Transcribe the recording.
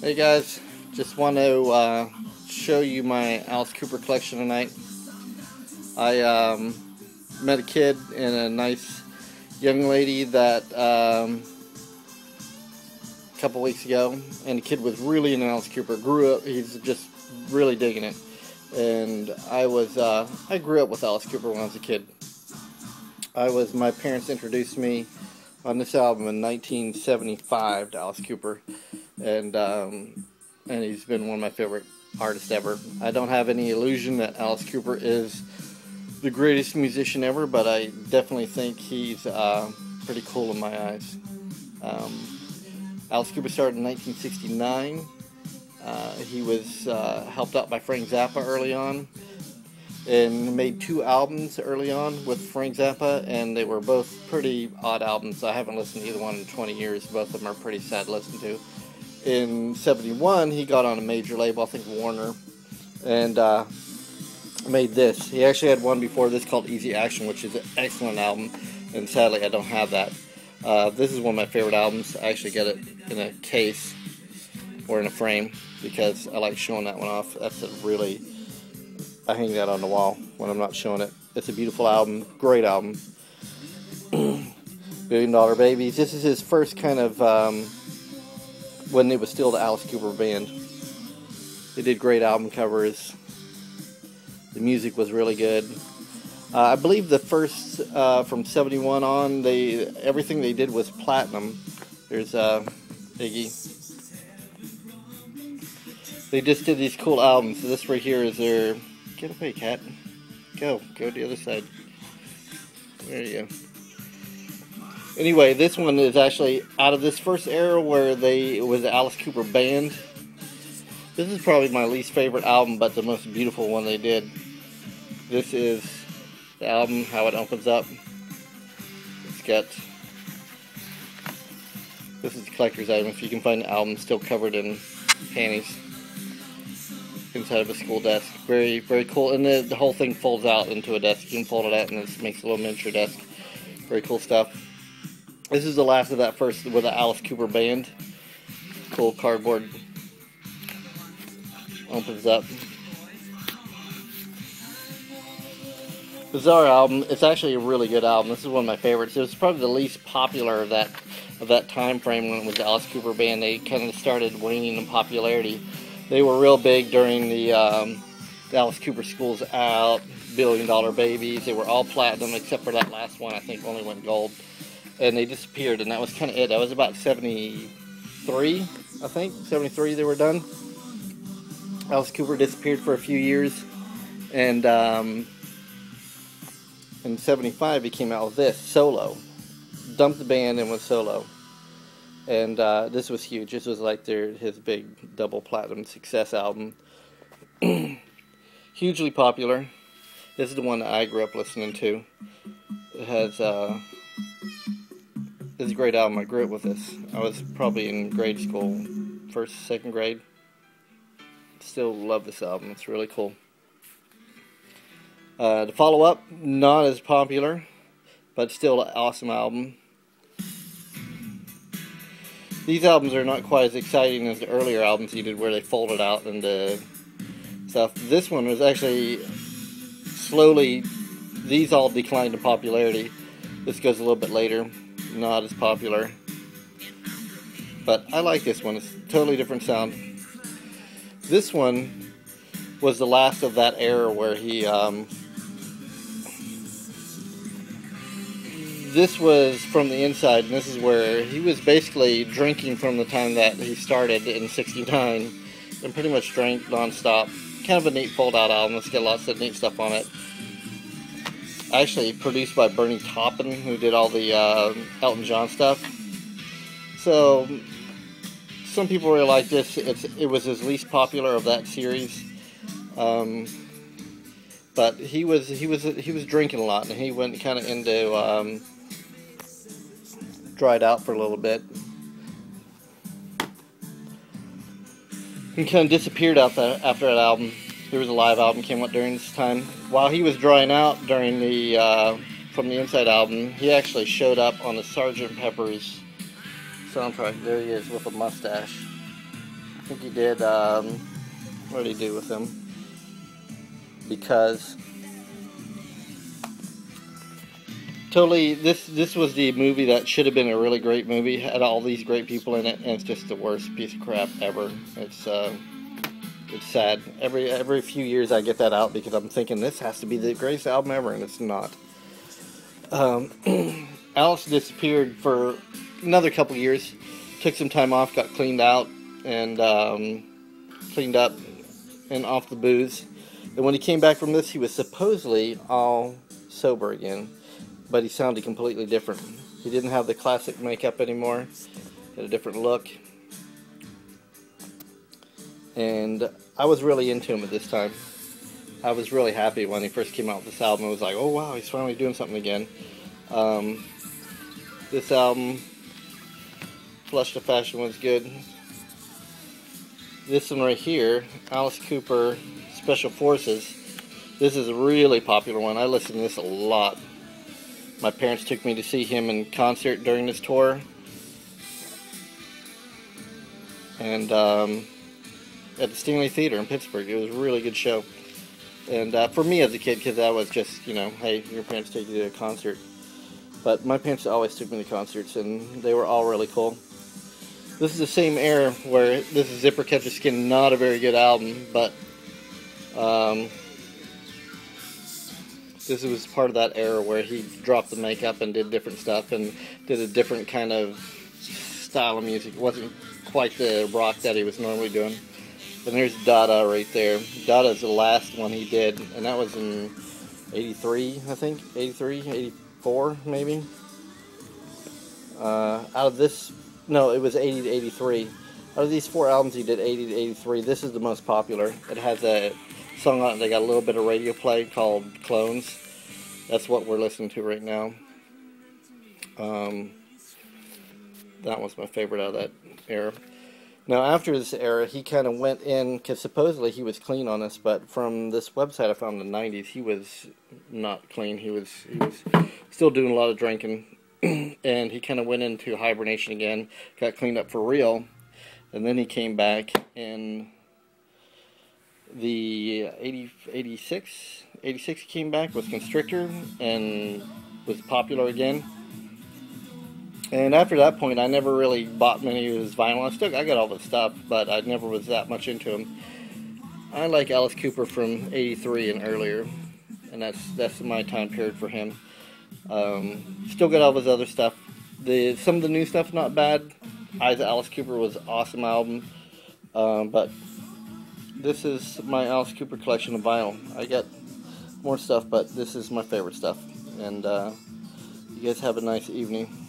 Hey guys, just want to show you my Alice Cooper collection tonight. I met a kid and a nice young lady that a couple weeks ago, and the kid was really into Alice Cooper. Grew up, he's just really digging it. And I grew up with Alice Cooper when I was a kid. My parents introduced me on this album in 1975 to Alice Cooper, and he's been one of my favorite artists ever. I don't have any illusion that Alice Cooper is the greatest musician ever, but I definitely think he's pretty cool in my eyes. Alice Cooper started in 1969. He was helped out by Frank Zappa early on, and made 2 albums early on with Frank Zappa, and they were both pretty odd albums. I haven't listened to either one in 20 years. Both of them are pretty sad to listen to. In 71, he got on a major label, I think Warner, and made this. He actually had one before this called Easy Action, which is an excellent album, and sadly I don't have that. This is one of my favorite albums. I actually get it in a case or in a frame because I like showing that one off. I hang that on the wall when I'm not showing it. It's a beautiful album, great album. $1 Billion Babies. This is his first kind of, when it was still the Alice Cooper Band. They did great album covers. The music was really good. I believe the first, from 71 on, everything they did was platinum. There's Iggy. They just did these cool albums. So this right here is their... Get away, cat. Go to the other side. There you go. Anyway, this one is actually out of this first era where it was the Alice Cooper Band. This is probably my least favorite album, but the most beautiful one they did. This is the album, how it opens up. This is a collector's item. If you can find the album still covered in panties inside of a school desk. Very, very cool. And the whole thing folds out into a desk. You can fold it out and it makes a little miniature desk. Very cool stuff. This is the last of that first with the Alice Cooper Band. Cool cardboard. Opens up. Bizarre album. It's actually a really good album. This is one of my favorites. It was probably the least popular of that time frame when it was the Alice Cooper Band. They kind of started waning in popularity. They were real big during the Alice Cooper School's Out, $1 Billion Babies. They were all platinum except for that last one. I think only went gold. And they disappeared, and that was kind of it. That was about 73, I think. 73 they were done. Alice Cooper disappeared for a few years. And in 75 he came out with this, Solo. Dumped the band and went solo. And this was huge. This was like his big double platinum success album. Hugely popular. This is the one that I grew up listening to. It has this is a great album. I grew up with this. I was probably in grade school, first, second grade. Still love this album. It's really cool. The follow-up, not as popular, but still an awesome album. These albums are not quite as exciting as the earlier albums he did where they folded out into stuff. This one was actually slowly, these all declined in popularity. This goes a little bit later, not as popular. But I like this one, it's a totally different sound. This one was the last of that era where he, this was From the Inside, and this is where he was basically drinking from the time that he started in 69 and pretty much drank non-stop. Kind of a neat fold-out album. It's got lots of neat stuff on it. Actually produced by Bernie Taupin, who did all the Elton John stuff. So some people really like this. It was his least popular of that series. But he was drinking a lot, and he went kind of into dried out for a little bit. He kind of disappeared after that album. There was a live album came out during this time. While he was drying out during the From the Inside album, he actually showed up on the Sgt. Pepper's soundtrack. There he is with a mustache. think he did, what did he do with him? Because totally, this was the movie that should have been a really great movie. Had all these great people in it, and it's just the worst piece of crap ever. It's sad. Every few years I get that out because I'm thinking this has to be the greatest album ever, and it's not. Alice disappeared for another couple years. Took some time off, got cleaned out, and cleaned up and off the booze. And when he came back from this, he was supposedly all sober again, but he sounded completely different. He didn't have the classic makeup anymore. He had a different look. And I was really into him at this time. I was really happy when he first came out with this album. I was like, oh wow, he's finally doing something again. This album, Flush to Fashion, was good. This one right here, Alice Cooper, Special Forces. This is a really popular one. I listen to this a lot. My parents took me to see him in concert during this tour. And at the Stingley Theater in Pittsburgh. It was a really good show. And for me as a kid, because I was just, you know, hey, your parents take you to a concert. But my parents always took me to concerts, and they were all really cool. This is the same era where this is Zipper Catch Your Skin, not a very good album, but this was part of that era where he dropped the makeup and did different stuff and did a different kind of style of music. It wasn't quite the rock that he was normally doing. And there's Dada right there. Dada's the last one he did, and that was in 83, I think. 83, 84, maybe. Out of this, no, it was 80 to 83. Out of these 4 albums he did, 80 to 83, this is the most popular. It has a song on it that got a little bit of radio play called Clones. That's what we're listening to right now. That was my favorite out of that era. Now, after this era, he kind of went in, because supposedly he was clean on this, but from this website I found in the 90s, he was not clean. He was still doing a lot of drinking, and he kind of went into hibernation again, got cleaned up for real, and then he came back in the 86 he came back with Constrictor, and was popular again. And after that point, I never really bought many of his vinyl. I got all the stuff, but I never was that much into him. I like Alice Cooper from 83 and earlier, and that's my time period for him. Still got all his other stuff. Some of the new stuff's not bad. Eyes of Alice Cooper was an awesome album, but this is my Alice Cooper collection of vinyl. I got more stuff, but this is my favorite stuff. And you guys have a nice evening.